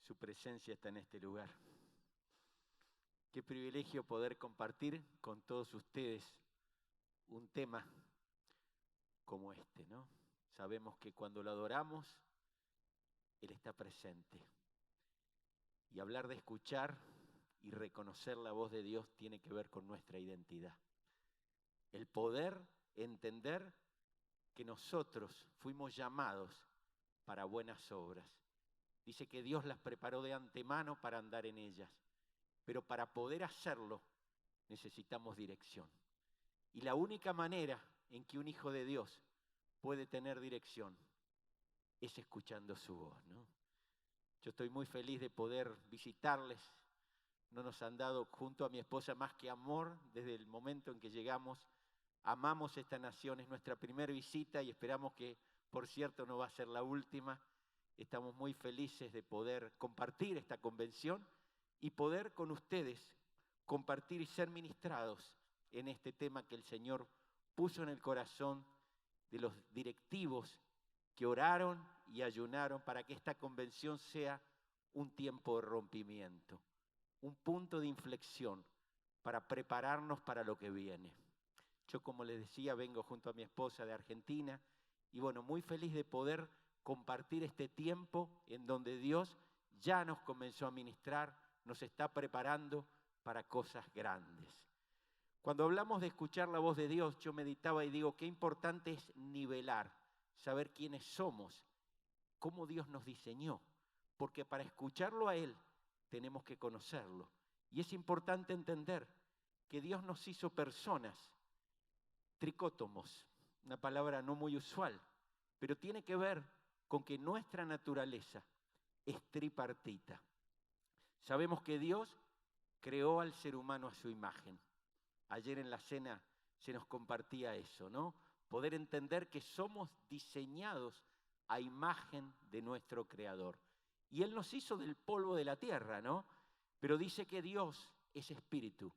Su presencia está en este lugar. Qué privilegio poder compartir con todos ustedes un tema como este, ¿no? Sabemos que cuando lo adoramos, Él está presente. Y hablar de escuchar y reconocer la voz de Dios tiene que ver con nuestra identidad. El poder entender que nosotros fuimos llamados para buenas obras. Dice que Dios las preparó de antemano para andar en ellas, pero para poder hacerlo necesitamos dirección. Y la única manera en que un hijo de Dios puede tener dirección es escuchando su voz, ¿no? Yo estoy muy feliz de poder visitarles. No nos han dado junto a mi esposa más que amor desde el momento en que llegamos. Amamos esta nación, es nuestra primera visita y esperamos que, por cierto, no va a ser la última. Estamos muy felices de poder compartir esta convención y poder con ustedes compartir y ser ministrados en este tema que el Señor puso en el corazón de los directivos que oraron y ayunaron para que esta convención sea un tiempo de rompimiento, un punto de inflexión para prepararnos para lo que viene. Yo, como les decía, vengo junto a mi esposa de Argentina y bueno, muy feliz de poder compartir este tiempo en donde Dios ya nos comenzó a ministrar, nos está preparando para cosas grandes. Cuando hablamos de escuchar la voz de Dios, yo meditaba y digo, qué importante es nivelar, saber quiénes somos, cómo Dios nos diseñó, porque para escucharlo a Él tenemos que conocerlo. Y es importante entender que Dios nos hizo personas, tricótomos, una palabra no muy usual, pero tiene que ver con que nuestra naturaleza es tripartita. Sabemos que Dios creó al ser humano a su imagen. Ayer en la cena se nos compartía eso, ¿no? Poder entender que somos diseñados a imagen de nuestro Creador. Y Él nos hizo del polvo de la tierra, ¿no? Pero dice que Dios es espíritu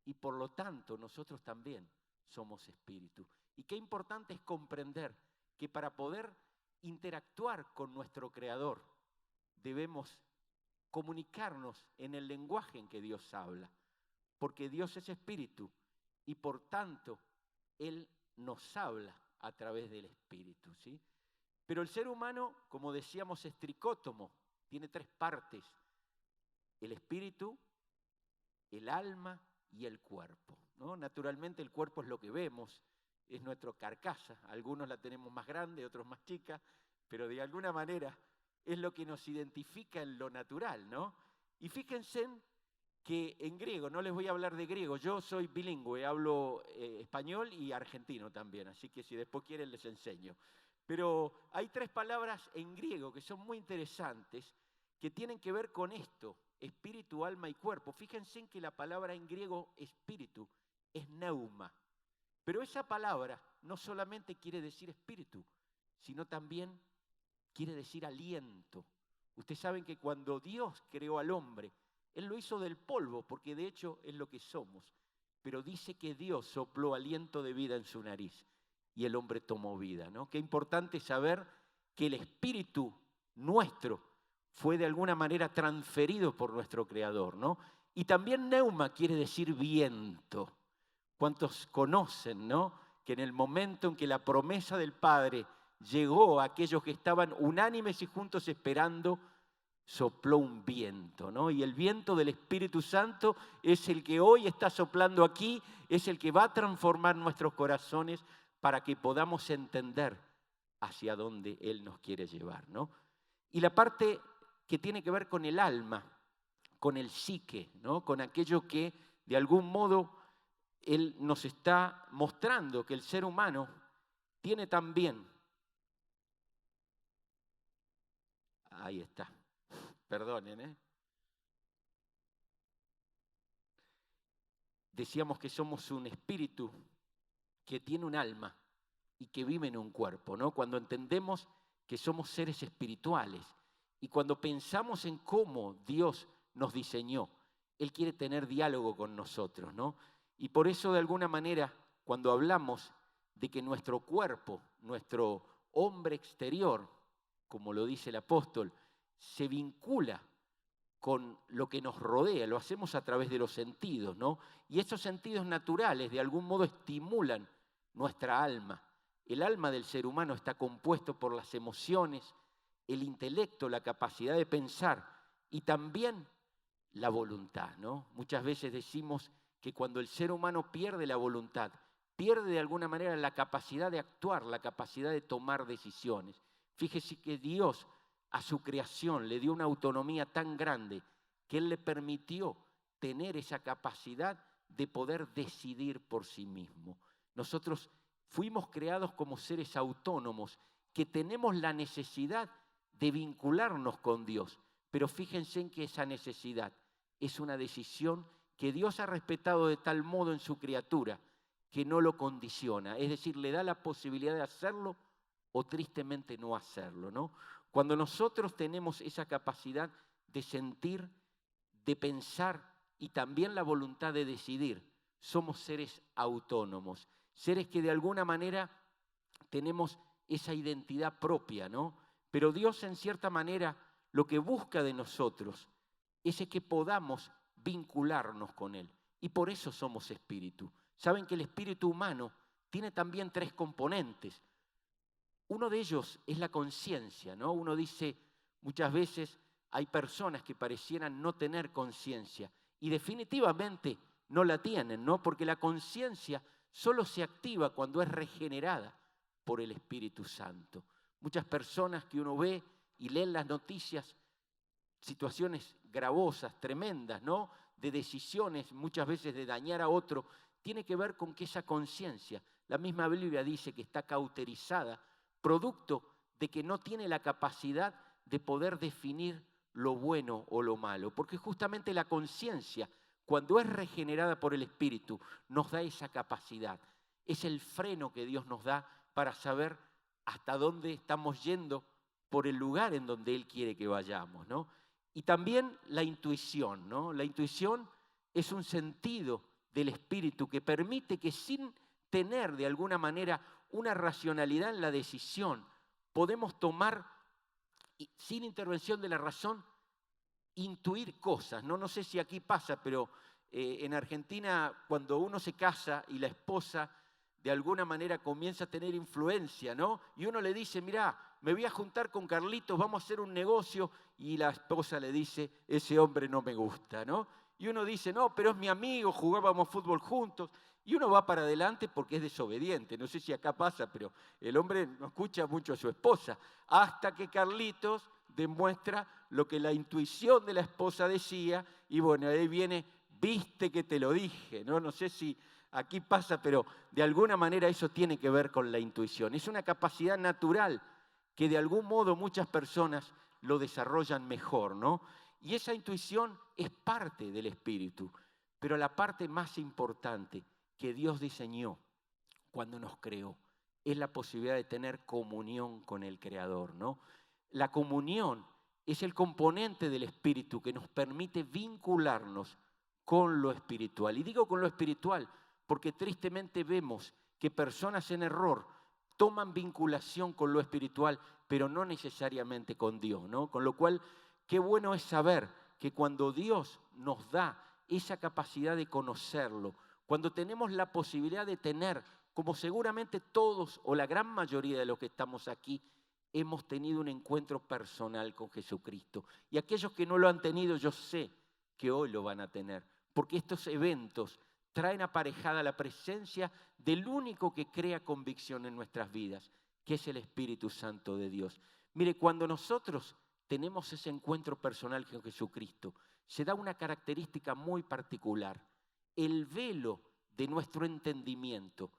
y por lo tanto nosotros también somos espíritu. Y qué importante es comprender que para poder interactuar con nuestro Creador debemos comunicarnos en el lenguaje en que Dios habla, porque Dios es espíritu y por tanto Él nos habla a través del espíritu, ¿sí? Pero el ser humano, como decíamos, es tricótomo, tiene tres partes: el espíritu, el alma y el cuerpo, ¿no? Naturalmente el cuerpo es lo que vemos, es nuestra carcasa, algunos la tenemos más grande, otros más chica, pero de alguna manera es lo que nos identifica en lo natural, ¿no? Y fíjense que en griego, no les voy a hablar de griego, yo soy bilingüe, hablo español y argentino también, así que si después quieren les enseño. Pero hay tres palabras en griego que son muy interesantes, que tienen que ver con esto, espíritu, alma y cuerpo. Fíjense en que la palabra en griego espíritu es neuma, pero esa palabra no solamente quiere decir espíritu, sino también quiere decir aliento. Ustedes saben que cuando Dios creó al hombre, Él lo hizo del polvo, porque de hecho es lo que somos. Pero dice que Dios sopló aliento de vida en su nariz y el hombre tomó vida, ¿no? Qué importante saber que el espíritu nuestro fue de alguna manera transferido por nuestro Creador, ¿no? Y también neuma quiere decir viento. ¿Cuántos conocen, no? Que en el momento en que la promesa del Padre llegó a aquellos que estaban unánimes y juntos esperando, sopló un viento, ¿no? Y el viento del Espíritu Santo es el que hoy está soplando aquí, es el que va a transformar nuestros corazones para que podamos entender hacia dónde Él nos quiere llevar, ¿no? Y la parte que tiene que ver con el alma, con el psique, ¿no? Con aquello que de algún modo Él nos está mostrando que el ser humano tiene también. Ahí está. Perdonen, ¿eh? Decíamos que somos un espíritu que tiene un alma y que vive en un cuerpo, ¿no? Cuando entendemos que somos seres espirituales y cuando pensamos en cómo Dios nos diseñó, Él quiere tener diálogo con nosotros, ¿no? Y por eso, de alguna manera, cuando hablamos de que nuestro cuerpo, nuestro hombre exterior, como lo dice el apóstol, se vincula con lo que nos rodea, lo hacemos a través de los sentidos, ¿no? Y esos sentidos naturales de algún modo estimulan nuestra alma. El alma del ser humano está compuesto por las emociones, el intelecto, la capacidad de pensar y también la voluntad, ¿no? Muchas veces decimos que cuando el ser humano pierde la voluntad, pierde de alguna manera la capacidad de actuar, la capacidad de tomar decisiones. Fíjese que Dios a su creación le dio una autonomía tan grande que Él le permitió tener esa capacidad de poder decidir por sí mismo. Nosotros fuimos creados como seres autónomos que tenemos la necesidad de vincularnos con Dios, pero fíjense en que esa necesidad es una decisión que Dios ha respetado de tal modo en su criatura que no lo condiciona, es decir, le da la posibilidad de hacerlo o tristemente no hacerlo, ¿no? Cuando nosotros tenemos esa capacidad de sentir, de pensar y también la voluntad de decidir, somos seres autónomos, seres que de alguna manera tenemos esa identidad propia, ¿no? Pero Dios en cierta manera lo que busca de nosotros es que podamos vincularnos con Él. Y por eso somos espíritu. Saben que el espíritu humano tiene también 3 componentes. Uno de ellos es la conciencia, ¿no? Uno dice, muchas veces hay personas que parecieran no tener conciencia y definitivamente no la tienen, ¿no? Porque la conciencia solo se activa cuando es regenerada por el Espíritu Santo. Muchas personas que uno ve y lee en las noticias situaciones gravosas, tremendas, ¿no? De decisiones, muchas veces de dañar a otro, tiene que ver con que esa conciencia, la misma Biblia dice que está cauterizada, producto de que no tiene la capacidad de poder definir lo bueno o lo malo, porque justamente la conciencia, cuando es regenerada por el Espíritu, nos da esa capacidad, es el freno que Dios nos da para saber hasta dónde estamos yendo por el lugar en donde Él quiere que vayamos, ¿no? Y también la intuición, ¿no? La intuición es un sentido del espíritu que permite que sin tener de alguna manera una racionalidad en la decisión, podemos tomar, sin intervención de la razón, intuir cosas, ¿no? No sé si aquí pasa, pero en Argentina cuando uno se casa y la esposa de alguna manera comienza a tener influencia, ¿no? Y uno le dice, mirá, me voy a juntar con Carlitos, vamos a hacer un negocio, y la esposa le dice, ese hombre no me gusta, ¿no? Y uno dice, no, pero es mi amigo, jugábamos fútbol juntos, y uno va para adelante porque es desobediente. No sé si acá pasa, pero el hombre no escucha mucho a su esposa, hasta que Carlitos demuestra lo que la intuición de la esposa decía, y bueno, ahí viene, viste que te lo dije, ¿no? No sé si aquí pasa, pero de alguna manera eso tiene que ver con la intuición. Es una capacidad natural que de algún modo muchas personas lo desarrollan mejor, ¿no? Y esa intuición es parte del espíritu, pero la parte más importante que Dios diseñó cuando nos creó es la posibilidad de tener comunión con el Creador, ¿no? La comunión es el componente del espíritu que nos permite vincularnos con lo espiritual. Y digo con lo espiritual porque tristemente vemos que personas en error toman vinculación con lo espiritual, pero no necesariamente con Dios, ¿no? Con lo cual, qué bueno es saber que cuando Dios nos da esa capacidad de conocerlo, cuando tenemos la posibilidad de tener, como seguramente todos o la gran mayoría de los que estamos aquí, hemos tenido un encuentro personal con Jesucristo. Y aquellos que no lo han tenido, yo sé que hoy lo van a tener, porque estos eventos traen aparejada la presencia del único que crea convicción en nuestras vidas, que es el Espíritu Santo de Dios. Mire, cuando nosotros tenemos ese encuentro personal con Jesucristo, se da una característica muy particular. El velo de nuestro entendimiento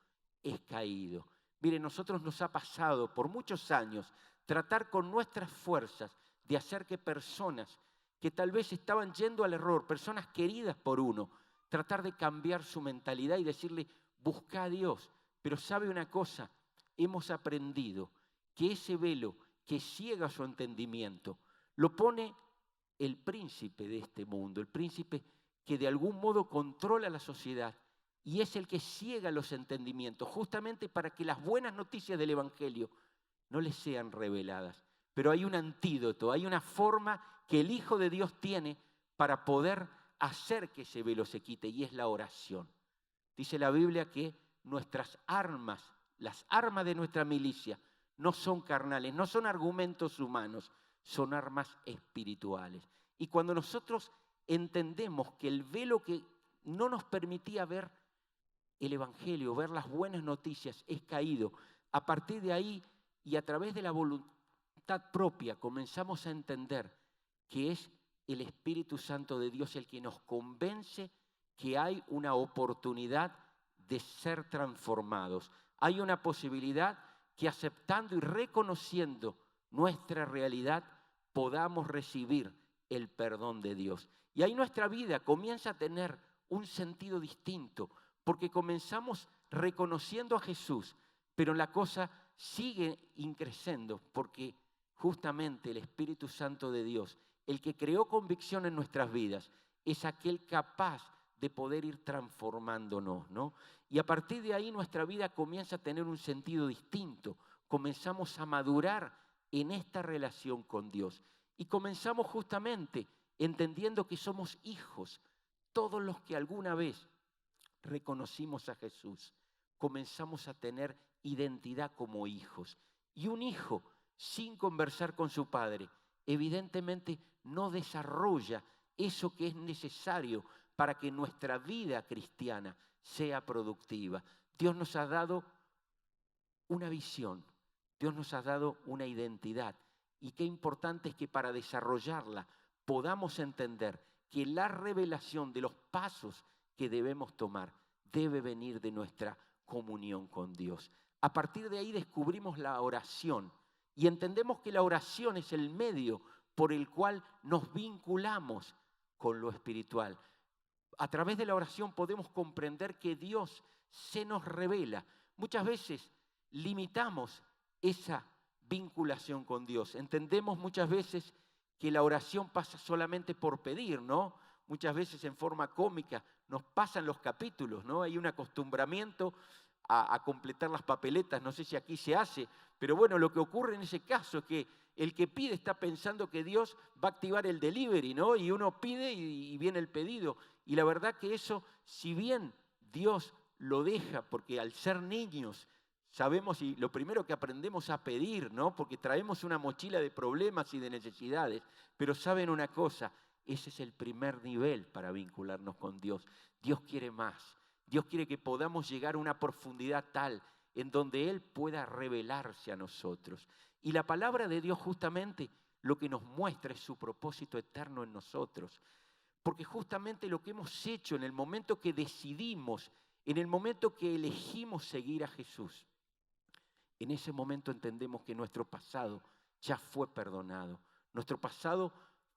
es caído. Mire, nosotros nos ha pasado por muchos años tratar con nuestras fuerzas de hacer que personas que tal vez estaban yendo al error, personas queridas por uno, tratar de cambiar su mentalidad y decirle, busca a Dios. Pero sabe una cosa, hemos aprendido que ese velo que ciega su entendimiento, lo pone el príncipe de este mundo, el príncipe que de algún modo controla la sociedad y es el que ciega los entendimientos, justamente para que las buenas noticias del Evangelio no les sean reveladas. Pero hay un antídoto, hay una forma que el Hijo de Dios tiene para poder hacer que ese velo se quite, y es la oración. Dice la Biblia que nuestras armas, las armas de nuestra milicia, no son carnales, no son argumentos humanos, son armas espirituales. Y cuando nosotros entendemos que el velo que no nos permitía ver el Evangelio, ver las buenas noticias, es caído, a partir de ahí y a través de la voluntad propia comenzamos a entender que es el Espíritu Santo de Dios el que nos convence que hay una oportunidad de ser transformados. Hay una posibilidad que aceptando y reconociendo nuestra realidad podamos recibir el perdón de Dios. Y ahí nuestra vida comienza a tener un sentido distinto, porque comenzamos reconociendo a Jesús, pero la cosa sigue increciendo, porque justamente el Espíritu Santo de Dios, el que creó convicción en nuestras vidas, es aquel capaz de poder ir transformándonos, ¿no? Y a partir de ahí nuestra vida comienza a tener un sentido distinto. Comenzamos a madurar en esta relación con Dios. Y comenzamos justamente entendiendo que somos hijos. Todos los que alguna vez reconocimos a Jesús, comenzamos a tener identidad como hijos. Y un hijo, sin conversar con su padre, evidentemente no desarrolla eso que es necesario para que nuestra vida cristiana sea productiva. Dios nos ha dado una visión, Dios nos ha dado una identidad, y qué importante es que para desarrollarla podamos entender que la revelación de los pasos que debemos tomar debe venir de nuestra comunión con Dios. A partir de ahí descubrimos la oración y entendemos que la oración es el medio por el cual nos vinculamos con lo espiritual. A través de la oración podemos comprender que Dios se nos revela. Muchas veces limitamos esa vinculación con Dios. Entendemos muchas veces que la oración pasa solamente por pedir, ¿no? Muchas veces en forma cómica nos pasan los capítulos, ¿no? Hay un acostumbramiento a completar las papeletas, no sé si aquí se hace, pero bueno, lo que ocurre en ese caso es que el que pide está pensando que Dios va a activar el delivery, ¿no? Y uno pide y viene el pedido. Y la verdad que eso, si bien Dios lo deja, porque al ser niños sabemos y lo primero que aprendemos a pedir, ¿no? Porque traemos una mochila de problemas y de necesidades, pero saben una cosa, ese es el primer nivel para vincularnos con Dios. Dios quiere más. Dios quiere que podamos llegar a una profundidad tal en donde Él pueda revelarse a nosotros. Y la palabra de Dios justamente lo que nos muestra es su propósito eterno en nosotros. Porque justamente lo que hemos hecho en el momento que decidimos, en el momento que elegimos seguir a Jesús, en ese momento entendemos que nuestro pasado ya fue perdonado. Nuestro pasado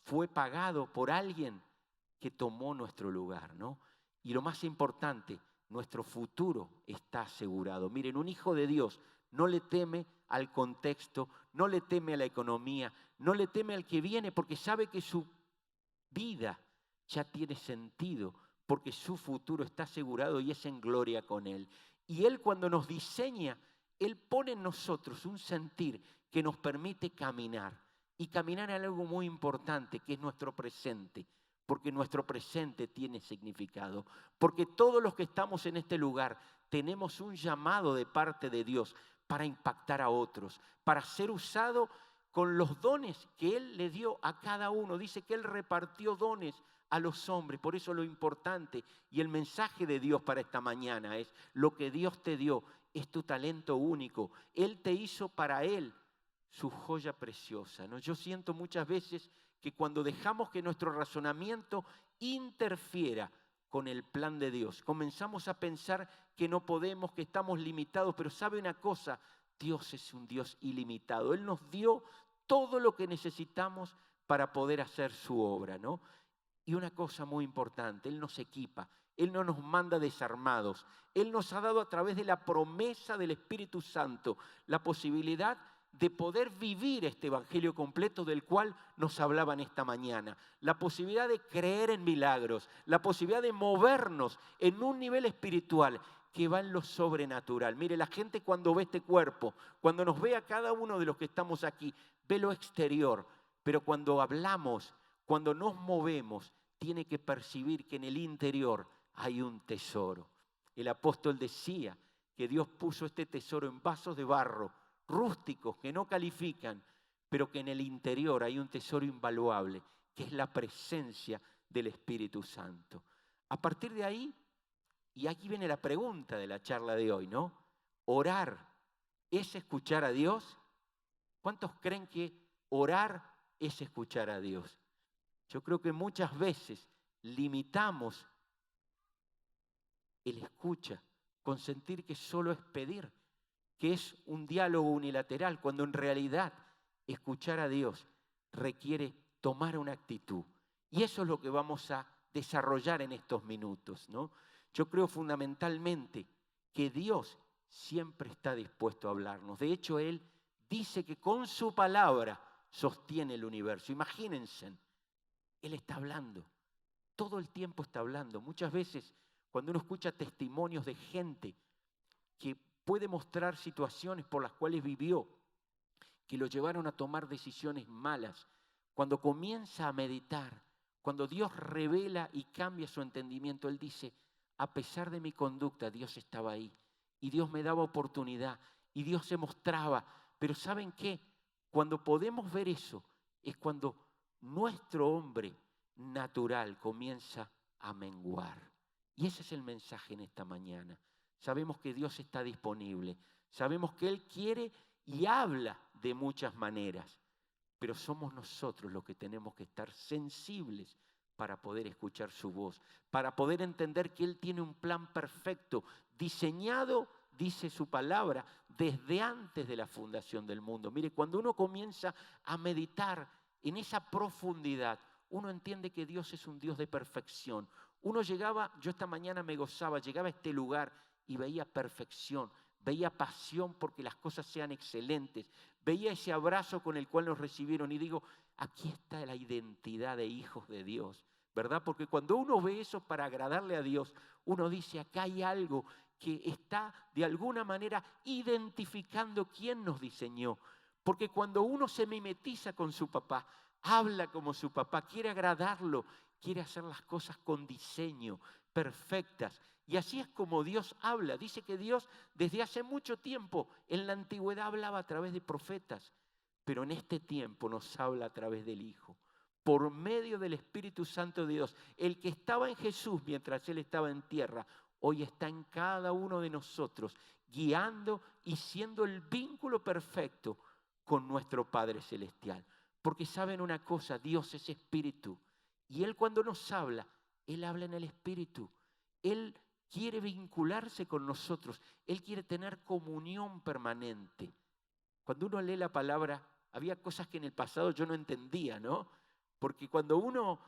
fue pagado por alguien que tomó nuestro lugar, ¿no? Y lo más importante, nuestro futuro está asegurado. Miren, un hijo de Dios no le teme al contexto, no le teme a la economía, no le teme al que viene, porque sabe que su vida ya tiene sentido, porque su futuro está asegurado y es en gloria con Él. Y Él cuando nos diseña, Él pone en nosotros un sentir que nos permite caminar. Y caminar en algo muy importante, que es nuestro presente. Porque nuestro presente tiene significado. Porque todos los que estamos en este lugar tenemos un llamado de parte de Dios para impactar a otros, para ser usado con los dones que Él le dio a cada uno. Dice que Él repartió dones a los hombres. Por eso lo importante y el mensaje de Dios para esta mañana es: lo que Dios te dio es tu talento único. Él te hizo para Él su joya preciosa, ¿no? Yo siento muchas veces que cuando dejamos que nuestro razonamiento interfiera con el plan de Dios, comenzamos a pensar que no podemos, que estamos limitados, pero ¿sabe una cosa? Dios es un Dios ilimitado. Él nos dio todo lo que necesitamos para poder hacer su obra, ¿no? Y una cosa muy importante, Él nos equipa, Él no nos manda desarmados. Él nos ha dado a través de la promesa del Espíritu Santo la posibilidad de poder vivir este evangelio completo del cual nos hablaban esta mañana. La posibilidad de creer en milagros, la posibilidad de movernos en un nivel espiritual que va en lo sobrenatural. Mire, la gente cuando ve este cuerpo, cuando nos ve a cada uno de los que estamos aquí, ve lo exterior, pero cuando hablamos, cuando nos movemos, tiene que percibir que en el interior hay un tesoro. El apóstol decía que Dios puso este tesoro en vasos de barro, rústicos, que no califican, pero que en el interior hay un tesoro invaluable, que es la presencia del Espíritu Santo. A partir de ahí, y aquí viene la pregunta de la charla de hoy, ¿no? ¿Orar es escuchar a Dios? ¿Cuántos creen que orar es escuchar a Dios? Yo creo que muchas veces limitamos el escucha con sentir que solo es pedir, que es un diálogo unilateral, cuando en realidad escuchar a Dios requiere tomar una actitud. Y eso es lo que vamos a desarrollar en estos minutos, ¿no? Yo creo fundamentalmente que Dios siempre está dispuesto a hablarnos. De hecho, Él dice que con su palabra sostiene el universo. Imagínense, Él está hablando, todo el tiempo está hablando. Muchas veces cuando uno escucha testimonios de gente que puede mostrar situaciones por las cuales vivió, que lo llevaron a tomar decisiones malas, cuando comienza a meditar, cuando Dios revela y cambia su entendimiento, Él dice, a pesar de mi conducta, Dios estaba ahí. Y Dios me daba oportunidad. Y Dios se mostraba. Pero ¿saben qué? Cuando podemos ver eso, es cuando nuestro hombre natural comienza a menguar. Y ese es el mensaje en esta mañana. Sabemos que Dios está disponible. Sabemos que Él quiere y habla de muchas maneras. Pero somos nosotros los que tenemos que estar sensibles para poder escuchar su voz, para poder entender que Él tiene un plan perfecto, diseñado, dice su palabra, desde antes de la fundación del mundo. Mire, cuando uno comienza a meditar en esa profundidad, uno entiende que Dios es un Dios de perfección. Uno llegaba, yo esta mañana me gozaba, llegaba a este lugar y veía perfección, veía pasión porque las cosas sean excelentes, veía ese abrazo con el cual nos recibieron y digo, aquí está la identidad de hijos de Dios, ¿verdad? Porque cuando uno ve eso para agradarle a Dios, uno dice, acá hay algo que está de alguna manera identificando quién nos diseñó. Porque cuando uno se mimetiza con su papá, habla como su papá, quiere agradarlo, quiere hacer las cosas con diseño, perfectas. Y así es como Dios habla. Dice que Dios desde hace mucho tiempo en la antigüedad hablaba a través de profetas, pero en este tiempo nos habla a través del Hijo, por medio del Espíritu Santo de Dios. El que estaba en Jesús mientras Él estaba en tierra, hoy está en cada uno de nosotros, guiando y siendo el vínculo perfecto con nuestro Padre Celestial. Porque saben una cosa, Dios es Espíritu. Y Él cuando nos habla, Él habla en el Espíritu. Él quiere vincularse con nosotros. Él quiere tener comunión permanente. Cuando uno lee la palabra, había cosas que en el pasado yo no entendía, ¿no? Porque cuando uno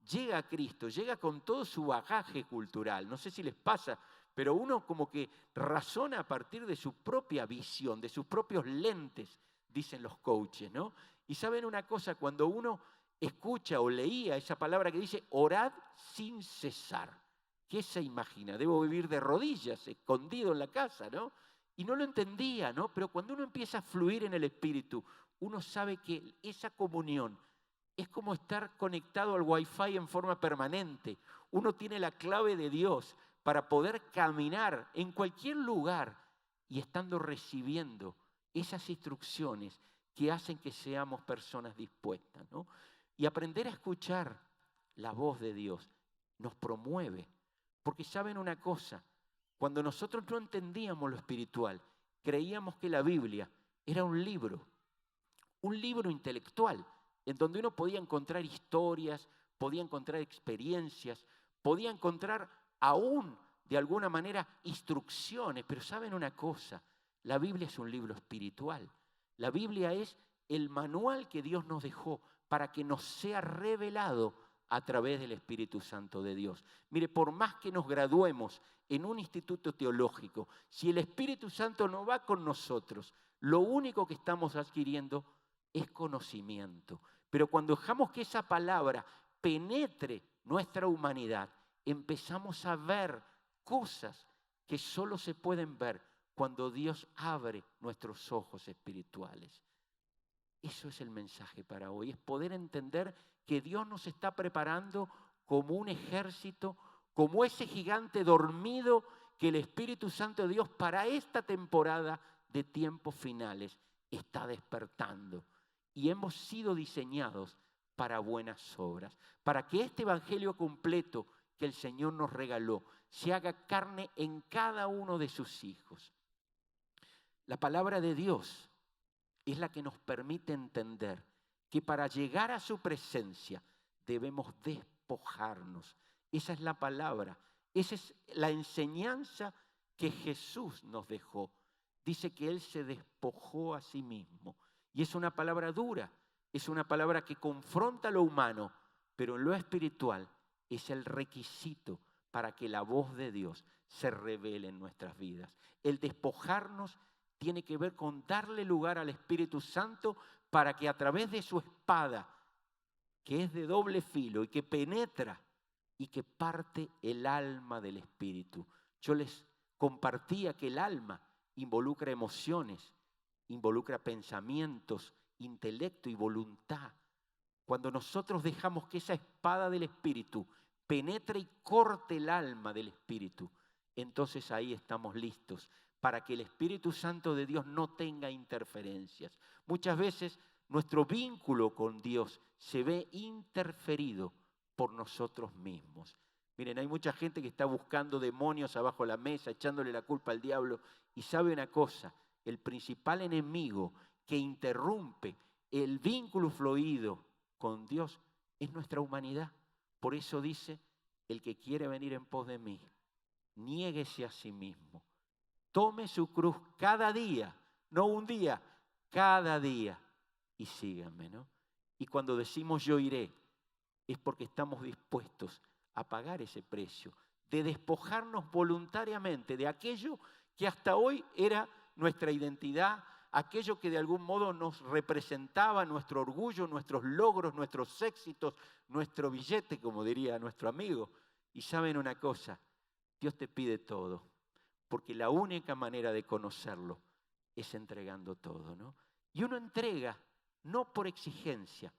llega a Cristo, llega con todo su bagaje cultural, no sé si les pasa, pero uno como que razona a partir de su propia visión, de sus propios lentes, dicen los coaches, ¿no? Y saben una cosa, cuando uno escucha o leía esa palabra que dice, orad sin cesar. ¿Qué se imagina? Debo vivir de rodillas, escondido en la casa, ¿no? Y no lo entendía, ¿no? Pero cuando uno empieza a fluir en el Espíritu, uno sabe que esa comunión es como estar conectado al Wi-Fi en forma permanente. Uno tiene la clave de Dios para poder caminar en cualquier lugar y estando recibiendo esas instrucciones que hacen que seamos personas dispuestas, ¿no? Y aprender a escuchar la voz de Dios nos promueve. Porque saben una cosa, cuando nosotros no entendíamos lo espiritual, creíamos que la Biblia era un libro intelectual, en donde uno podía encontrar historias, podía encontrar experiencias, podía encontrar aún de alguna manera instrucciones. Pero saben una cosa, la Biblia es un libro espiritual. La Biblia es el manual que Dios nos dejó para que nos sea revelado a través del Espíritu Santo de Dios. Mire, por más que nos graduemos en un instituto teológico, si el Espíritu Santo no va con nosotros, lo único que estamos adquiriendo es conocimiento. Pero cuando dejamos que esa palabra penetre nuestra humanidad, empezamos a ver cosas que solo se pueden ver cuando Dios abre nuestros ojos espirituales. Eso es el mensaje para hoy, es poder entender que Dios nos está preparando como un ejército, como ese gigante dormido que el Espíritu Santo de Dios para esta temporada de tiempos finales está despertando. Y hemos sido diseñados para buenas obras, para que este evangelio completo que el Señor nos regaló se haga carne en cada uno de sus hijos. La palabra de Dios es la que nos permite entender que para llegar a su presencia debemos despojarnos. Esa es la palabra, esa es la enseñanza que Jesús nos dejó. Dice que Él se despojó a sí mismo. Y es una palabra dura, es una palabra que confronta lo humano, pero en lo espiritual es el requisito para que la voz de Dios se revele en nuestras vidas. El despojarnos tiene que ver con darle lugar al Espíritu Santo para que a través de su espada, que es de doble filo y que penetra y que parte el alma del Espíritu. Yo les compartía que el alma involucra emociones, involucra pensamientos, intelecto y voluntad. Cuando nosotros dejamos que esa espada del Espíritu penetre y corte el alma del Espíritu, entonces ahí estamos listos para que el Espíritu Santo de Dios no tenga interferencias. Muchas veces nuestro vínculo con Dios se ve interferido por nosotros mismos. Miren, hay mucha gente que está buscando demonios abajo de la mesa, echándole la culpa al diablo. Y sabe una cosa, el principal enemigo que interrumpe el vínculo fluido con Dios es nuestra humanidad. Por eso dice, el que quiere venir en pos de mí, niéguese a sí mismo. Tome su cruz cada día, no un día, cada día, y síganme, ¿no? Y cuando decimos yo iré, es porque estamos dispuestos a pagar ese precio, de despojarnos voluntariamente de aquello que hasta hoy era nuestra identidad, aquello que de algún modo nos representaba, nuestro orgullo, nuestros logros, nuestros éxitos, nuestro billete, como diría nuestro amigo. Y saben una cosa, Dios te pide todo, porque la única manera de conocerlo es entregando todo, ¿no? Y uno entrega, no por exigencia,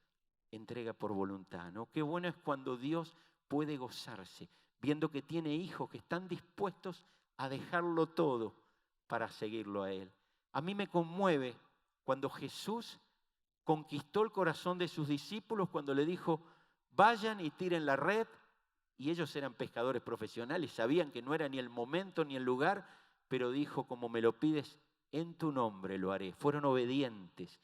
entrega por voluntad, ¿no? Qué bueno es cuando Dios puede gozarse, viendo que tiene hijos que están dispuestos a dejarlo todo para seguirlo a Él. A mí me conmueve cuando Jesús conquistó el corazón de sus discípulos cuando le dijo, vayan y tiren la red, y ellos eran pescadores profesionales, sabían que no era ni el momento ni el lugar, pero dijo, como me lo pides, en tu nombre lo haré. Fueron obedientes.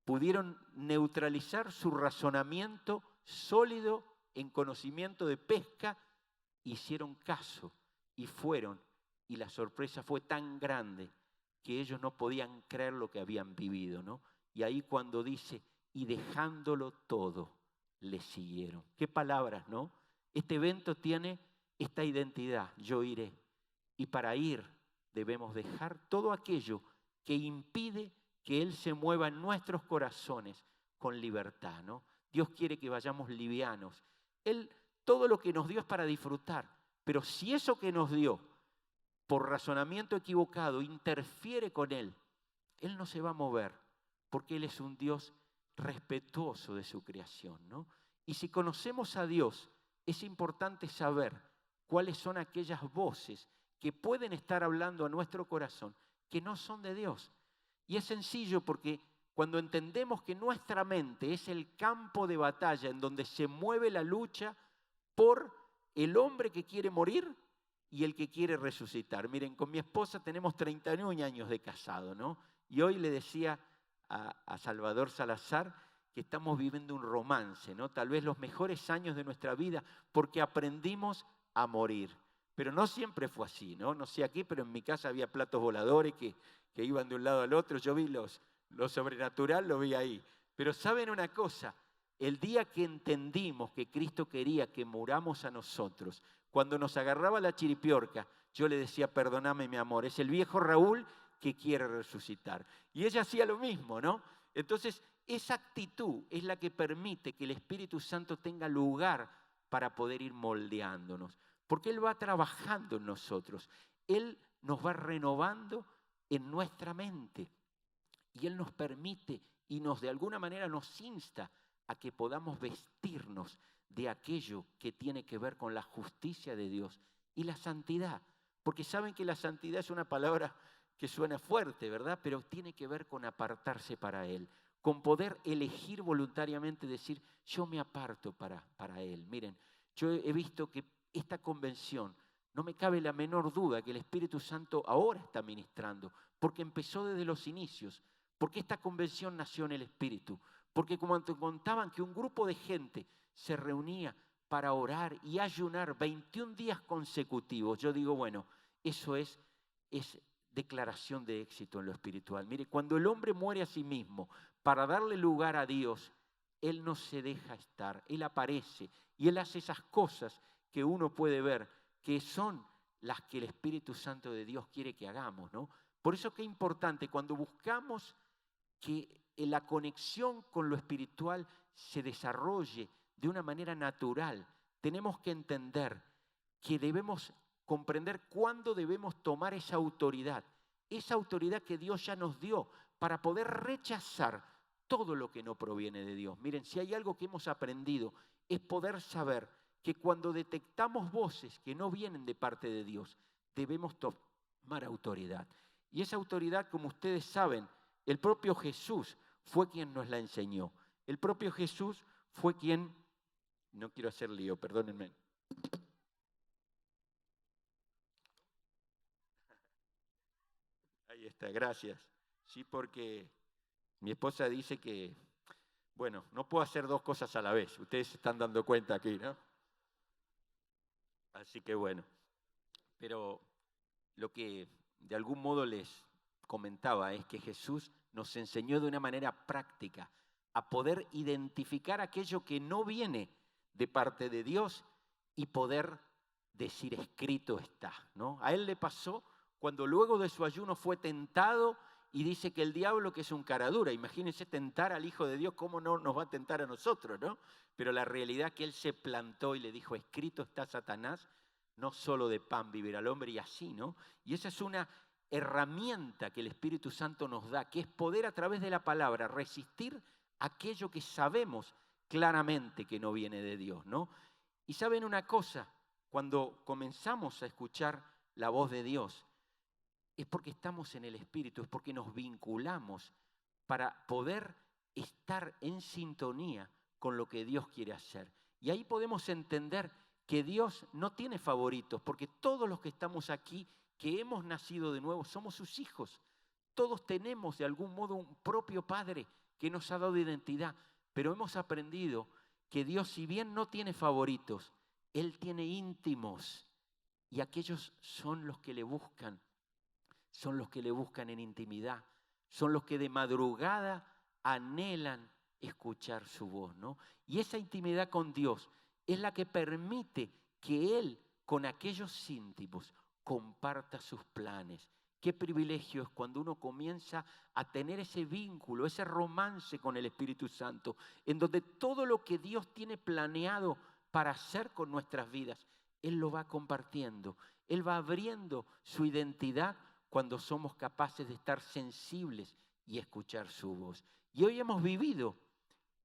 Pudieron neutralizar su razonamiento sólido en conocimiento de pesca, hicieron caso y fueron. Y la sorpresa fue tan grande que ellos no podían creer lo que habían vivido, ¿no? Y ahí cuando dice, y dejándolo todo, le siguieron. Qué palabras, ¿no? Este evento tiene esta identidad, yo iré. Y para ir debemos dejar todo aquello que impide que Él se mueva en nuestros corazones con libertad, ¿no? Dios quiere que vayamos livianos. Él, todo lo que nos dio es para disfrutar, pero si eso que nos dio, por razonamiento equivocado, interfiere con Él, Él no se va a mover, porque Él es un Dios respetuoso de su creación, ¿no? Y si conocemos a Dios, es importante saber cuáles son aquellas voces que pueden estar hablando a nuestro corazón que no son de Dios. Y es sencillo porque cuando entendemos que nuestra mente es el campo de batalla en donde se mueve la lucha por el hombre que quiere morir y el que quiere resucitar. Miren, con mi esposa tenemos 31 años de casado, ¿no? Y hoy le decía a Salvador Salazar que estamos viviendo un romance, ¿no? Tal vez los mejores años de nuestra vida porque aprendimos a morir. Pero no siempre fue así, ¿no? No sé aquí, pero en mi casa había platos voladores que iban de un lado al otro. Yo vi lo sobrenatural, lo vi ahí. Pero ¿saben una cosa? El día que entendimos que Cristo quería que muramos a nosotros, cuando nos agarraba la chiripiorca, yo le decía, perdóname mi amor, es el viejo Raúl que quiere resucitar. Y ella hacía lo mismo, ¿no? Entonces, esa actitud es la que permite que el Espíritu Santo tenga lugar para poder ir moldeándonos. Porque Él va trabajando en nosotros. Él nos va renovando en nuestra mente. Y Él nos permite y de alguna manera nos insta a que podamos vestirnos de aquello que tiene que ver con la justicia de Dios y la santidad. Porque saben que la santidad es una palabra que suena fuerte, ¿verdad? Pero tiene que ver con apartarse para Él, con poder elegir voluntariamente, decir, yo me aparto para Él. Miren, yo he visto que esta convención, no me cabe la menor duda que el Espíritu Santo ahora está ministrando, porque empezó desde los inicios, porque esta convención nació en el Espíritu, porque como te contaban que un grupo de gente se reunía para orar y ayunar 21 días consecutivos, yo digo, bueno, eso es declaración de éxito en lo espiritual. Mire, cuando el hombre muere a sí mismo para darle lugar a Dios, Él no se deja estar, Él aparece y Él hace esas cosas que uno puede ver, que son las que el Espíritu Santo de Dios quiere que hagamos, ¿no? Por eso que es importante, cuando buscamos que la conexión con lo espiritual se desarrolle de una manera natural, tenemos que entender que debemos comprender cuándo debemos tomar esa autoridad que Dios ya nos dio para poder rechazar todo lo que no proviene de Dios. Miren, si hay algo que hemos aprendido es poder saber que cuando detectamos voces que no vienen de parte de Dios, debemos tomar autoridad. Y esa autoridad, como ustedes saben, el propio Jesús fue quien nos la enseñó. El propio Jesús fue quien, no quiero hacer lío, perdónenme. Ahí está, gracias. Sí, porque mi esposa dice que, bueno, no puedo hacer dos cosas a la vez. Ustedes se están dando cuenta aquí, ¿no? Así que bueno, pero lo que de algún modo les comentaba es que Jesús nos enseñó de una manera práctica a poder identificar aquello que no viene de parte de Dios y poder decir escrito está, ¿no? A él le pasó cuando luego de su ayuno fue tentado y dice que el diablo, que es un cara dura, imagínense tentar al Hijo de Dios, ¿cómo no nos va a tentar a nosotros, no? Pero la realidad es que él se plantó y le dijo, escrito está Satanás, no solo de pan vivirá el hombre, y así, ¿no? Y esa es una herramienta que el Espíritu Santo nos da, que es poder a través de la palabra resistir aquello que sabemos claramente que no viene de Dios, ¿no? Y saben una cosa, cuando comenzamos a escuchar la voz de Dios, es porque estamos en el Espíritu, es porque nos vinculamos para poder estar en sintonía con lo que Dios quiere hacer. Y ahí podemos entender que Dios no tiene favoritos, porque todos los que estamos aquí, que hemos nacido de nuevo, somos sus hijos. Todos tenemos de algún modo un propio Padre que nos ha dado identidad, pero hemos aprendido que Dios, si bien no tiene favoritos, Él tiene íntimos, y aquellos son los que le buscan. Son los que le buscan en intimidad, son los que de madrugada anhelan escuchar su voz, ¿no? Y esa intimidad con Dios es la que permite que Él, con aquellos íntimos, comparta sus planes. Qué privilegio es cuando uno comienza a tener ese vínculo, ese romance con el Espíritu Santo, en donde todo lo que Dios tiene planeado para hacer con nuestras vidas, Él lo va compartiendo. Él va abriendo su identidad cuando somos capaces de estar sensibles y escuchar su voz. Y hoy hemos vivido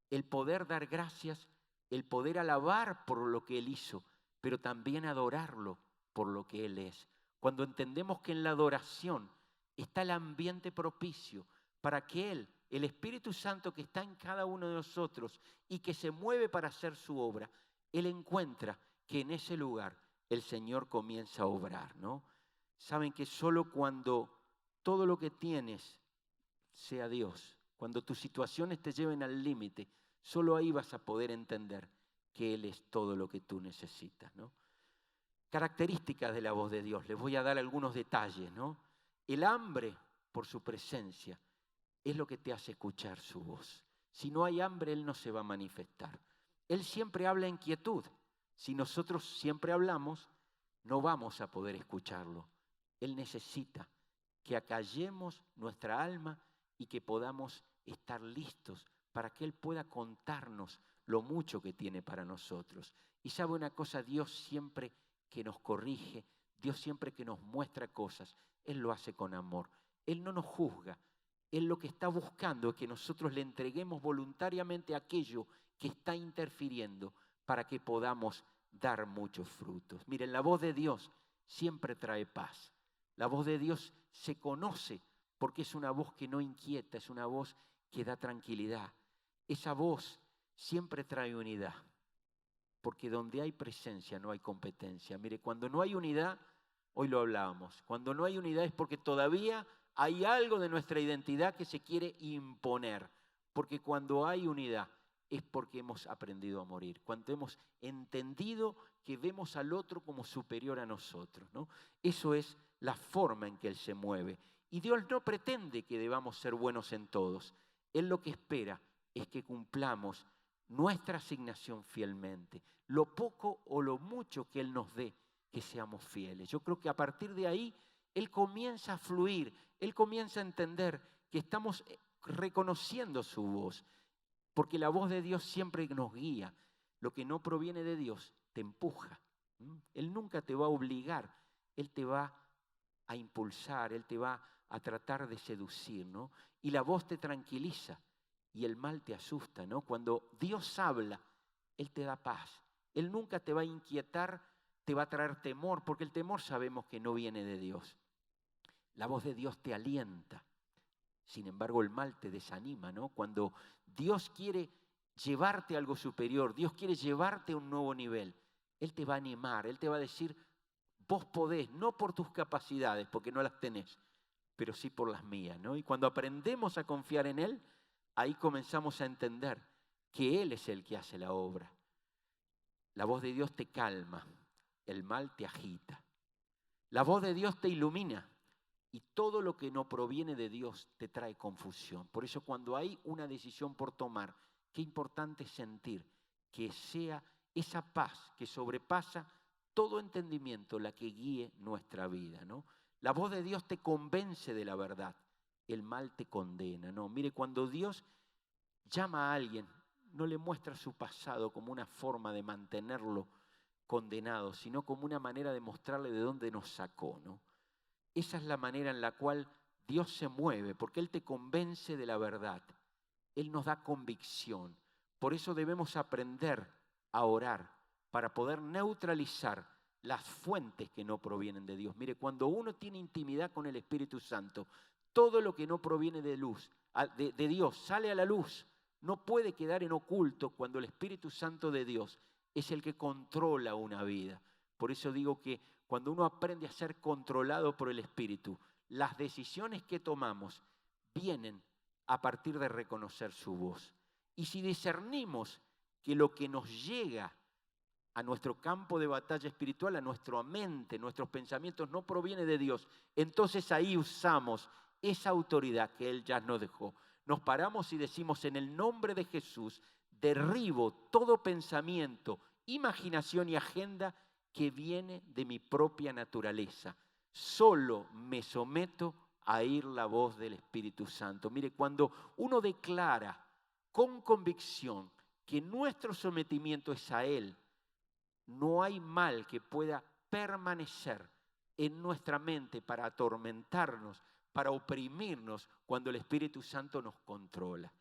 el poder dar gracias, el poder alabar por lo que Él hizo, pero también adorarlo por lo que Él es. Cuando entendemos que en la adoración está el ambiente propicio para que Él, el Espíritu Santo que está en cada uno de nosotros y que se mueve para hacer su obra, Él encuentra que en ese lugar el Señor comienza a obrar, ¿no? Saben que solo cuando todo lo que tienes sea Dios, cuando tus situaciones te lleven al límite, solo ahí vas a poder entender que Él es todo lo que tú necesitas, ¿no? Características de la voz de Dios, les voy a dar algunos detalles, ¿no? El hambre por su presencia es lo que te hace escuchar su voz. Si no hay hambre, Él no se va a manifestar. Él siempre habla en quietud. Si nosotros siempre hablamos, no vamos a poder escucharlo. Él necesita que acallemos nuestra alma y que podamos estar listos para que Él pueda contarnos lo mucho que tiene para nosotros. Y sabe una cosa, Dios siempre que nos corrige, Dios siempre que nos muestra cosas, Él lo hace con amor. Él no nos juzga. Él lo que está buscando es que nosotros le entreguemos voluntariamente aquello que está interfiriendo para que podamos dar muchos frutos. Miren, la voz de Dios siempre trae paz. La voz de Dios se conoce porque es una voz que no inquieta, es una voz que da tranquilidad. Esa voz siempre trae unidad, porque donde hay presencia no hay competencia. Mire, cuando no hay unidad, hoy lo hablábamos, cuando no hay unidad es porque todavía hay algo de nuestra identidad que se quiere imponer, porque cuando hay unidad es porque hemos aprendido a morir, cuando hemos entendido que vemos al otro como superior a nosotros, ¿no? Eso es la forma en que Él se mueve. Y Dios no pretende que debamos ser buenos en todos. Él lo que espera es que cumplamos nuestra asignación fielmente. Lo poco o lo mucho que Él nos dé, que seamos fieles. Yo creo que a partir de ahí, Él comienza a fluir, Él comienza a entender que estamos reconociendo su voz, porque la voz de Dios siempre nos guía. Lo que no proviene de Dios te empuja. Él nunca te va a obligar, Él te va a impulsar, Él te va a tratar de seducir, ¿no? Y la voz te tranquiliza y el mal te asusta, ¿no? Cuando Dios habla, Él te da paz. Él nunca te va a inquietar, te va a traer temor, porque el temor sabemos que no viene de Dios. La voz de Dios te alienta. Sin embargo, el mal te desanima, ¿no? Cuando Dios quiere llevarte a algo superior, Dios quiere llevarte a un nuevo nivel, Él te va a animar, Él te va a decir, vos podés, no por tus capacidades, porque no las tenés, pero sí por las mías, ¿no? Y cuando aprendemos a confiar en Él, ahí comenzamos a entender que Él es el que hace la obra. La voz de Dios te calma, el mal te agita. La voz de Dios te ilumina y todo lo que no proviene de Dios te trae confusión. Por eso cuando hay una decisión por tomar, qué importante es sentir que sea esa paz que sobrepasa todo entendimiento la que guíe nuestra vida, ¿no? La voz de Dios te convence de la verdad, el mal te condena, ¿no? Mire, cuando Dios llama a alguien, no le muestra su pasado como una forma de mantenerlo condenado, sino como una manera de mostrarle de dónde nos sacó, ¿no? Esa es la manera en la cual Dios se mueve, porque Él te convence de la verdad. Él nos da convicción. Por eso debemos aprender a orar para poder neutralizar las fuentes que no provienen de Dios. Mire, cuando uno tiene intimidad con el Espíritu Santo, todo lo que no proviene de luz, de Dios, sale a la luz. No puede quedar en oculto cuando el Espíritu Santo de Dios es el que controla una vida. Por eso digo que cuando uno aprende a ser controlado por el Espíritu, las decisiones que tomamos vienen a partir de reconocer su voz. Y si discernimos que lo que nos llega a nuestro campo de batalla espiritual, a nuestra mente, nuestros pensamientos, no proviene de Dios, entonces ahí usamos esa autoridad que Él ya nos dejó. Nos paramos y decimos, en el nombre de Jesús, derribo todo pensamiento, imaginación y agenda que viene de mi propia naturaleza. Solo me someto a oír la voz del Espíritu Santo. Mire, cuando uno declara con convicción que nuestro sometimiento es a Él, no hay mal que pueda permanecer en nuestra mente para atormentarnos, para oprimirnos cuando el Espíritu Santo nos controla.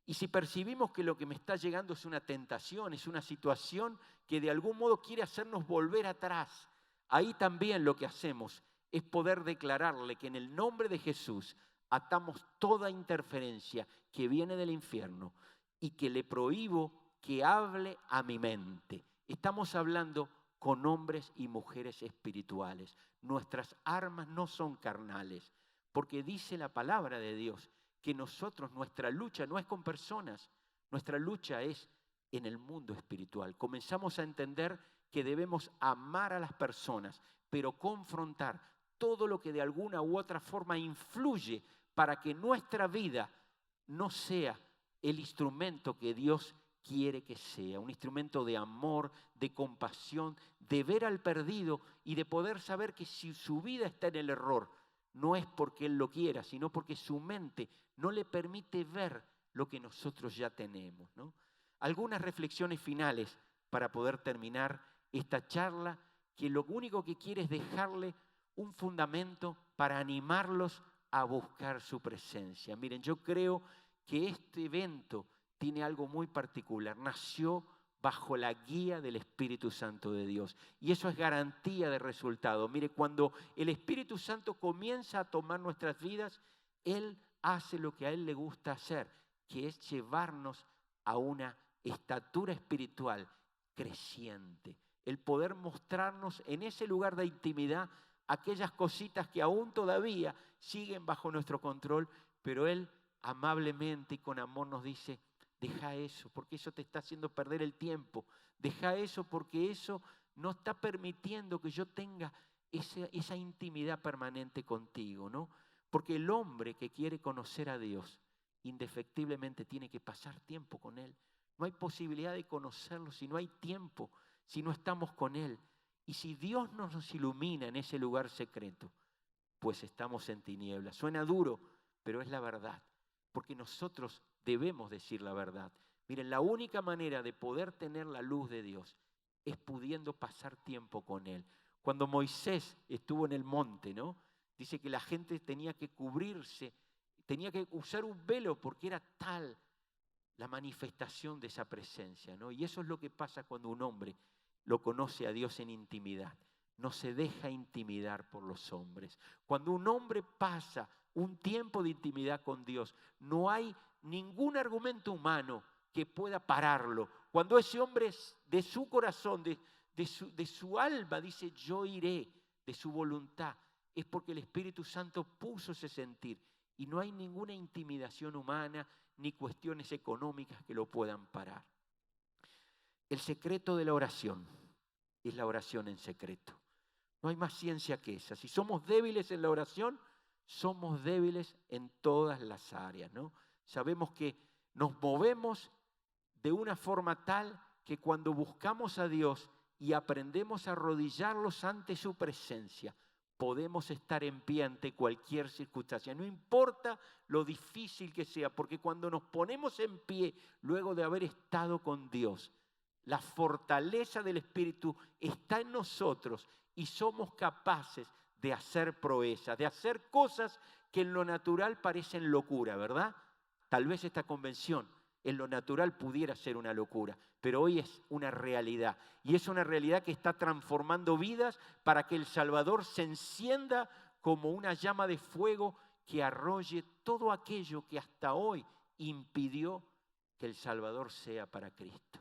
Y si percibimos que lo que me está llegando es una tentación, es una situación que de algún modo quiere hacernos volver atrás, ahí también lo que hacemos es poder declararle que en el nombre de Jesús atamos toda interferencia que viene del infierno y que le prohíbo que hable a mi mente. Estamos hablando con hombres y mujeres espirituales. Nuestras armas no son carnales, porque dice la palabra de Dios que nosotros, nuestra lucha no es con personas, nuestra lucha es en el mundo espiritual. Comenzamos a entender que debemos amar a las personas, pero confrontar todo lo que de alguna u otra forma influye para que nuestra vida no sea el instrumento que Dios quiere que sea, un instrumento de amor, de compasión, de ver al perdido y de poder saber que si su vida está en el error, no es porque Él lo quiera, sino porque su mente no le permite ver lo que nosotros ya tenemos, ¿no? Algunas reflexiones finales para poder terminar esta charla, que lo único que quiere es dejarle un fundamento para animarlos a buscar su presencia. Miren, yo creo que este evento tiene algo muy particular. Nació bajo la guía del Espíritu Santo de Dios. Y eso es garantía de resultado. Mire, cuando el Espíritu Santo comienza a tomar nuestras vidas, Él hace lo que a Él le gusta hacer, que es llevarnos a una estatura espiritual creciente. El poder mostrarnos en ese lugar de intimidad aquellas cositas que aún todavía siguen bajo nuestro control, pero Él amablemente y con amor nos dice: deja eso, porque eso te está haciendo perder el tiempo. Deja eso, porque eso no está permitiendo que yo tenga esa intimidad permanente contigo, ¿no? Porque el hombre que quiere conocer a Dios, indefectiblemente tiene que pasar tiempo con Él. No hay posibilidad de conocerlo si no hay tiempo, si no estamos con Él. Y si Dios no nos ilumina en ese lugar secreto, pues estamos en tinieblas. Suena duro, pero es la verdad. Porque nosotros debemos decir la verdad. Miren, la única manera de poder tener la luz de Dios es pudiendo pasar tiempo con Él. Cuando Moisés estuvo en el monte, ¿no? Dice que la gente tenía que cubrirse, tenía que usar un velo porque era tal la manifestación de esa presencia, ¿no? Y eso es lo que pasa cuando un hombre lo conoce a Dios en intimidad. No se deja intimidar por los hombres. Cuando un hombre pasa un tiempo de intimidad con Dios, no hay ningún argumento humano que pueda pararlo. Cuando ese hombre de su corazón, de su alma dice: yo iré, de su voluntad, es porque el Espíritu Santo puso ese sentir. Y no hay ninguna intimidación humana ni cuestiones económicas que lo puedan parar. El secreto de la oración es la oración en secreto. No hay más ciencia que esa. Si somos débiles en la oración, somos débiles en todas las áreas, ¿no? Sabemos que nos movemos de una forma tal que cuando buscamos a Dios y aprendemos a arrodillarlos ante su presencia, podemos estar en pie ante cualquier circunstancia. No importa lo difícil que sea, porque cuando nos ponemos en pie, luego de haber estado con Dios, la fortaleza del Espíritu está en nosotros y somos capaces de hacer proezas, de hacer cosas que en lo natural parecen locura, ¿verdad? Tal vez esta convención en lo natural pudiera ser una locura, pero hoy es una realidad. Y es una realidad que está transformando vidas para que el Salvador se encienda como una llama de fuego que arrolle todo aquello que hasta hoy impidió que el Salvador sea para Cristo.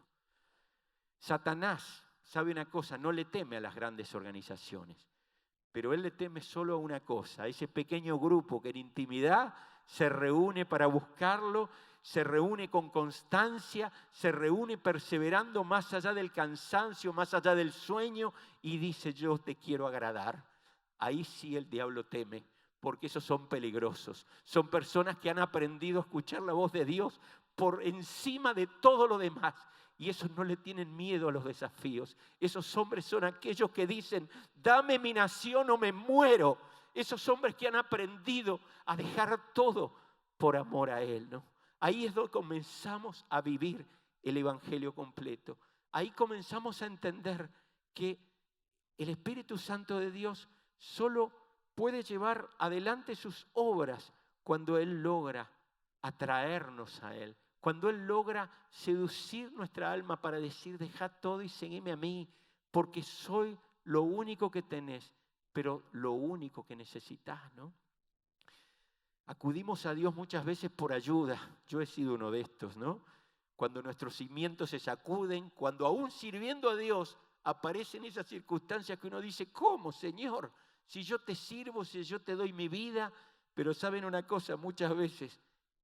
Satanás, sabe una cosa, no le teme a las grandes organizaciones, pero él le teme solo a una cosa, a ese pequeño grupo que en intimidad se reúne para buscarlo, se reúne con constancia, se reúne perseverando más allá del cansancio, más allá del sueño, y dice: yo te quiero agradar. Ahí sí el diablo teme, porque esos son peligrosos. Son personas que han aprendido a escuchar la voz de Dios por encima de todo lo demás. Y esos no le tienen miedo a los desafíos. Esos hombres son aquellos que dicen: dame mi nación o me muero. Esos hombres que han aprendido a dejar todo por amor a Él, ¿no? Ahí es donde comenzamos a vivir el Evangelio completo. Ahí comenzamos a entender que el Espíritu Santo de Dios solo puede llevar adelante sus obras cuando Él logra atraernos a Él. Cuando Él logra seducir nuestra alma para decir: dejad todo y seguime a mí, porque soy lo único que tenés, pero lo único que necesitas, ¿no? Acudimos a Dios muchas veces por ayuda. Yo he sido uno de estos, ¿no? Cuando nuestros cimientos se sacuden, cuando aún sirviendo a Dios aparecen esas circunstancias que uno dice: ¿cómo, Señor? Si yo te sirvo, si yo te doy mi vida. Pero saben una cosa, muchas veces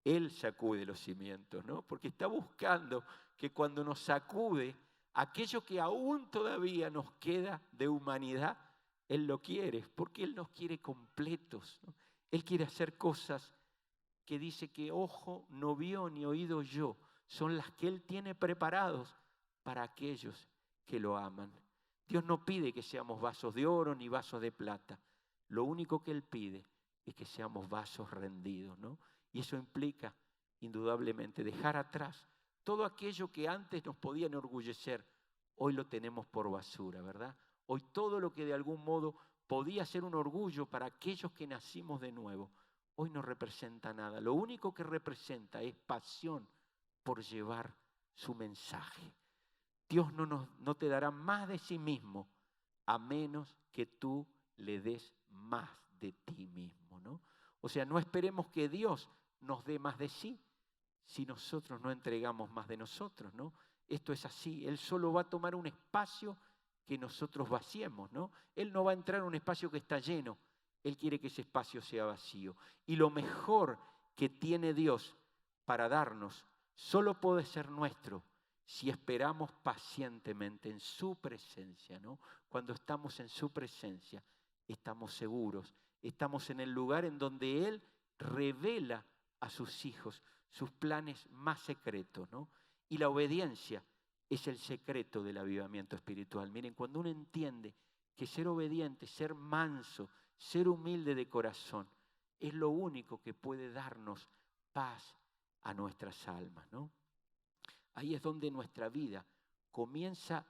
Él sacude los cimientos, ¿no? Porque está buscando que cuando nos sacude, aquello que aún todavía nos queda de humanidad, Él lo quiere, porque Él nos quiere completos, ¿no? Él quiere hacer cosas que dice que ojo no vio ni oído yo, son las que Él tiene preparados para aquellos que lo aman. Dios no pide que seamos vasos de oro ni vasos de plata. Lo único que Él pide es que seamos vasos rendidos, ¿no? Y eso implica, indudablemente, dejar atrás todo aquello que antes nos podía enorgullecer. Hoy lo tenemos por basura, ¿verdad? Hoy todo lo que de algún modo podía ser un orgullo para aquellos que nacimos de nuevo, hoy no representa nada. Lo único que representa es pasión por llevar su mensaje. Dios no te dará más de sí mismo a menos que tú le des más de ti mismo, ¿no? O sea, no esperemos que Dios nos dé más de sí si nosotros no entregamos más de nosotros, ¿no? Esto es así. Él solo va a tomar un espacio que nosotros vaciemos, ¿no? Él no va a entrar en un espacio que está lleno. Él quiere que ese espacio sea vacío. Y lo mejor que tiene Dios para darnos solo puede ser nuestro si esperamos pacientemente en su presencia, ¿no? Cuando estamos en su presencia, estamos seguros, estamos en el lugar en donde Él revela a sus hijos sus planes más secretos, ¿no? Y la obediencia es el secreto del avivamiento espiritual. Miren, cuando uno entiende que ser obediente, ser manso, ser humilde de corazón, es lo único que puede darnos paz a nuestras almas, ¿no? Ahí es donde nuestra vida comienza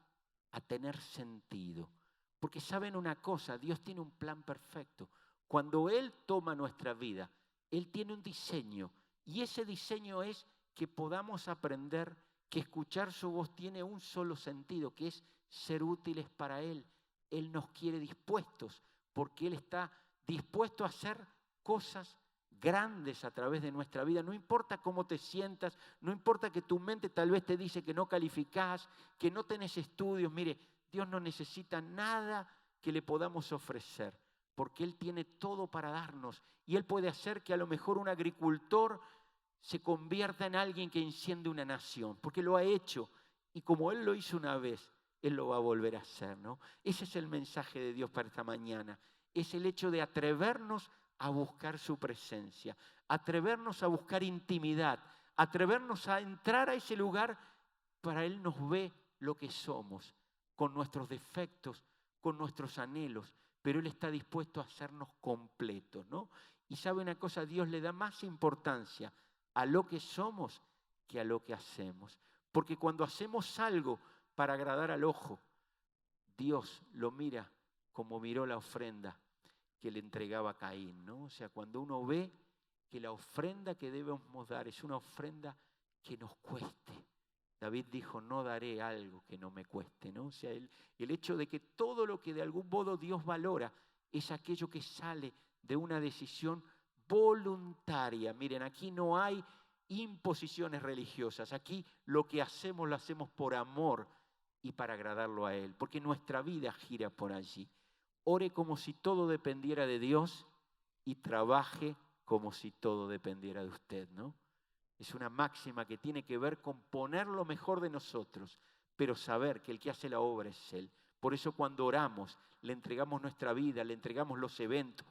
a tener sentido. Porque saben una cosa, Dios tiene un plan perfecto. Cuando Él toma nuestra vida, Él tiene un diseño. Y ese diseño es que podamos aprender que escuchar su voz tiene un solo sentido, que es ser útiles para Él. Él nos quiere dispuestos, porque Él está dispuesto a hacer cosas grandes a través de nuestra vida. No importa cómo te sientas, no importa que tu mente tal vez te dice que no calificás, que no tenés estudios. Mire, Dios no necesita nada que le podamos ofrecer, porque Él tiene todo para darnos. Y Él puede hacer que a lo mejor un agricultor se convierta en alguien que enciende una nación, porque lo ha hecho. Y como Él lo hizo una vez, Él lo va a volver a hacer, ¿no? Ese es el mensaje de Dios para esta mañana. Es el hecho de atrevernos a buscar su presencia, atrevernos a buscar intimidad, atrevernos a entrar a ese lugar. Para Él nos ve lo que somos, con nuestros defectos, con nuestros anhelos, pero Él está dispuesto a hacernos completos, ¿no? Y sabe una cosa, Dios le da más importancia a lo que somos que a lo que hacemos. Porque cuando hacemos algo para agradar al ojo, Dios lo mira como miró la ofrenda que le entregaba a Caín, ¿no? O sea, cuando uno ve que la ofrenda que debemos dar es una ofrenda que nos cueste. David dijo, no daré algo que no me cueste, ¿no? O sea, el hecho de que todo lo que de algún modo Dios valora es aquello que sale de una decisión voluntaria. Miren, aquí no hay imposiciones religiosas. Aquí lo que hacemos lo hacemos por amor y para agradarlo a Él, porque nuestra vida gira por allí. Ore como si todo dependiera de Dios y trabaje como si todo dependiera de usted, ¿no? Es una máxima que tiene que ver con poner lo mejor de nosotros, pero saber que el que hace la obra es Él. Por eso cuando oramos, le entregamos nuestra vida, le entregamos los eventos,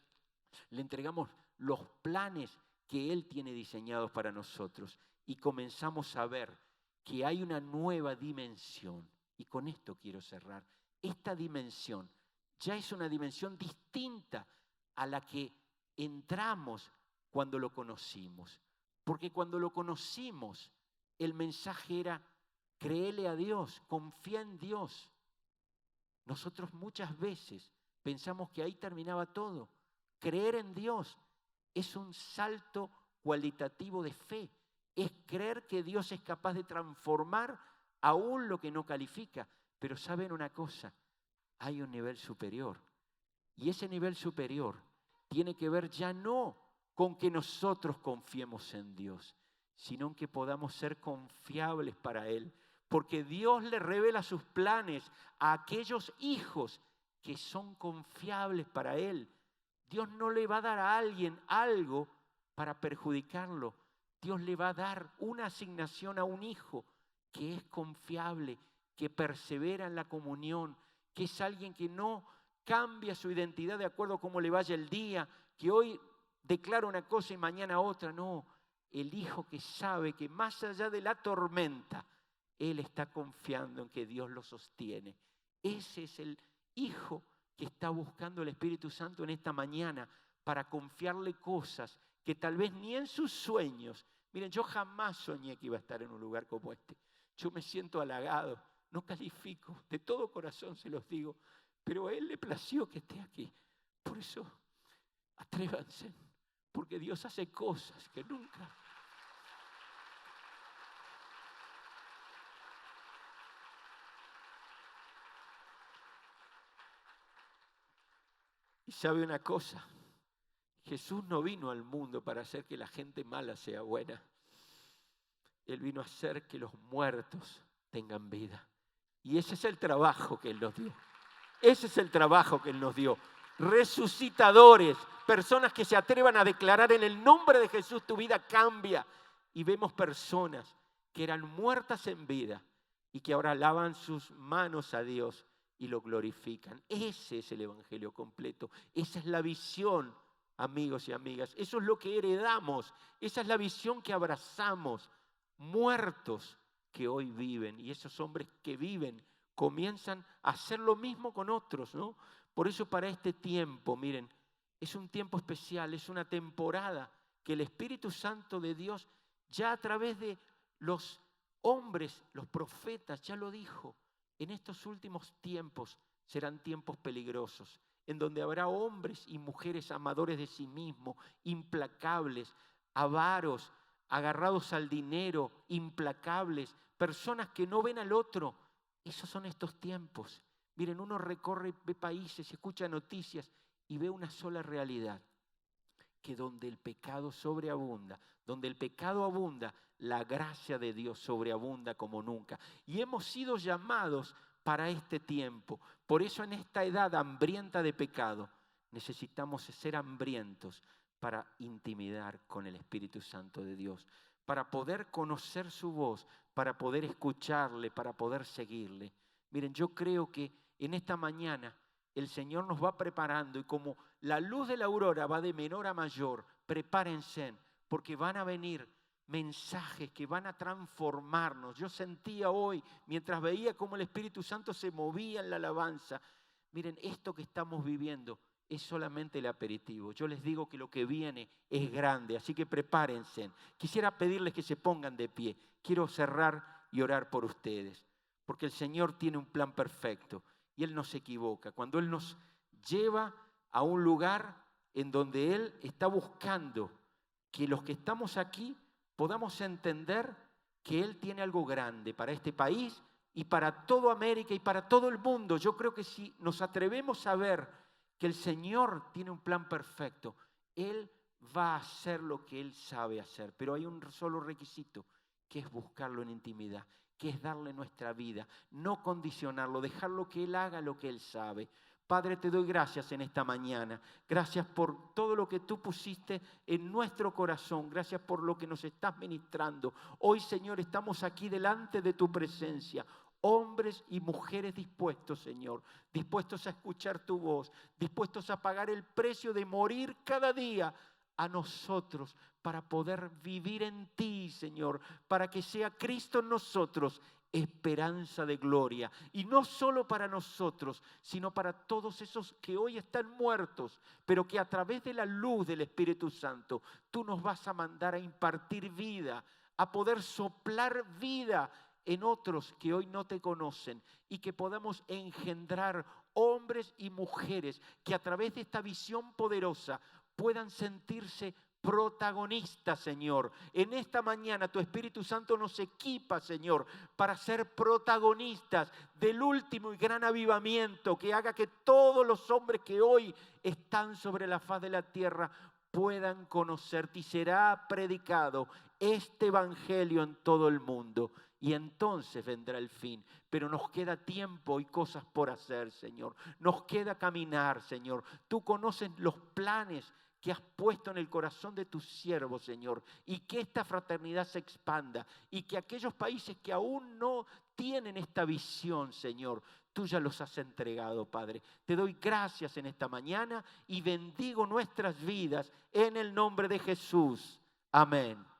le entregamos los planes que Él tiene diseñados para nosotros y comenzamos a ver que hay una nueva dimensión. Y con esto quiero cerrar. Esta dimensión ya es una dimensión distinta a la que entramos cuando lo conocimos. Porque cuando lo conocimos, el mensaje era, créele a Dios, confía en Dios. Nosotros muchas veces pensamos que ahí terminaba todo. Creer en Dios es un salto cualitativo de fe. Es creer que Dios es capaz de transformar aún lo que no califica. Pero ¿saben una cosa? Hay un nivel superior. Y ese nivel superior tiene que ver ya no con que nosotros confiemos en Dios, sino en que podamos ser confiables para Él. Porque Dios le revela sus planes a aquellos hijos que son confiables para Él. Dios no le va a dar a alguien algo para perjudicarlo. Dios le va a dar una asignación a un hijo que es confiable, que persevera en la comunión, que es alguien que no cambia su identidad de acuerdo a cómo le vaya el día, que hoy declara una cosa y mañana otra. No, el hijo que sabe que más allá de la tormenta, él está confiando en que Dios lo sostiene. Ese es el hijo que está buscando el Espíritu Santo en esta mañana para confiarle cosas que tal vez ni en sus sueños. Miren, yo jamás soñé que iba a estar en un lugar como este. Yo me siento halagado, no califico, de todo corazón se los digo, pero a Él le plació que esté aquí. Por eso, atrévanse, porque Dios hace cosas que nunca... sabe una cosa, Jesús no vino al mundo para hacer que la gente mala sea buena. Él vino a hacer que los muertos tengan vida. Y ese es el trabajo que Él nos dio. Ese es el trabajo que Él nos dio. Resucitadores, personas que se atrevan a declarar en el nombre de Jesús tu vida cambia. Y vemos personas que eran muertas en vida y que ahora lavan sus manos a Dios y lo glorifican. Ese es el evangelio completo. Esa es la visión, amigos y amigas. Eso es lo que heredamos. Esa es la visión que abrazamos. Muertos que hoy viven, y esos hombres que viven comienzan a hacer lo mismo con otros, ¿no? Por eso para este tiempo, miren, es un tiempo especial, es una temporada que el Espíritu Santo de Dios ya a través de los hombres, los profetas, ya lo dijo, en estos últimos tiempos serán tiempos peligrosos, en donde habrá hombres y mujeres amadores de sí mismos, implacables, avaros, agarrados al dinero, implacables, personas que no ven al otro. Esos son estos tiempos. Miren, uno recorre, ve países, escucha noticias y ve una sola realidad, que donde el pecado sobreabunda, donde el pecado abunda, la gracia de Dios sobreabunda como nunca. Y hemos sido llamados para este tiempo. Por eso en esta edad hambrienta de pecado, necesitamos ser hambrientos para intimidar con el Espíritu Santo de Dios, para poder conocer su voz, para poder escucharle, para poder seguirle. Miren, yo creo que en esta mañana el Señor nos va preparando y como la luz de la aurora va de menor a mayor, prepárense porque van a venir mensajes que van a transformarnos. Yo sentía hoy, mientras veía cómo el Espíritu Santo se movía en la alabanza, miren, esto que estamos viviendo es solamente el aperitivo. Yo les digo que lo que viene es grande, así que prepárense. Quisiera pedirles que se pongan de pie. Quiero cerrar y orar por ustedes, porque el Señor tiene un plan perfecto y Él no se equivoca. Cuando Él nos lleva a un lugar en donde Él está buscando que los que estamos aquí podamos entender que Él tiene algo grande para este país y para toda América y para todo el mundo. Yo creo que si nos atrevemos a ver que el Señor tiene un plan perfecto, Él va a hacer lo que Él sabe hacer. Pero hay un solo requisito, que es buscarlo en intimidad, que es darle nuestra vida, no condicionarlo, dejarlo que Él haga lo que Él sabe. Padre, te doy gracias en esta mañana. Gracias por todo lo que tú pusiste en nuestro corazón. Gracias por lo que nos estás ministrando. Hoy, Señor, estamos aquí delante de tu presencia. Hombres y mujeres dispuestos, Señor, dispuestos a escuchar tu voz, dispuestos a pagar el precio de morir cada día a nosotros para poder vivir en ti, Señor, para que sea Cristo en nosotros esperanza de gloria. Y no solo para nosotros, sino para todos esos que hoy están muertos, pero que a través de la luz del Espíritu Santo tú nos vas a mandar a impartir vida, a poder soplar vida en otros que hoy no te conocen y que podamos engendrar hombres y mujeres que a través de esta visión poderosa puedan sentirse protagonistas, Señor. En esta mañana tu Espíritu Santo nos equipa, Señor, para ser protagonistas del último y gran avivamiento que haga que todos los hombres que hoy están sobre la faz de la tierra puedan conocerte y será predicado este evangelio en todo el mundo. Y entonces vendrá el fin. Pero nos queda tiempo y cosas por hacer, Señor. Nos queda caminar, Señor. Tú conoces los planes que has puesto en el corazón de tus siervos, Señor. Y que esta fraternidad se expanda. Y que aquellos países que aún no tienen esta visión, Señor, tú ya los has entregado, Padre. Te doy gracias en esta mañana y bendigo nuestras vidas en el nombre de Jesús. Amén.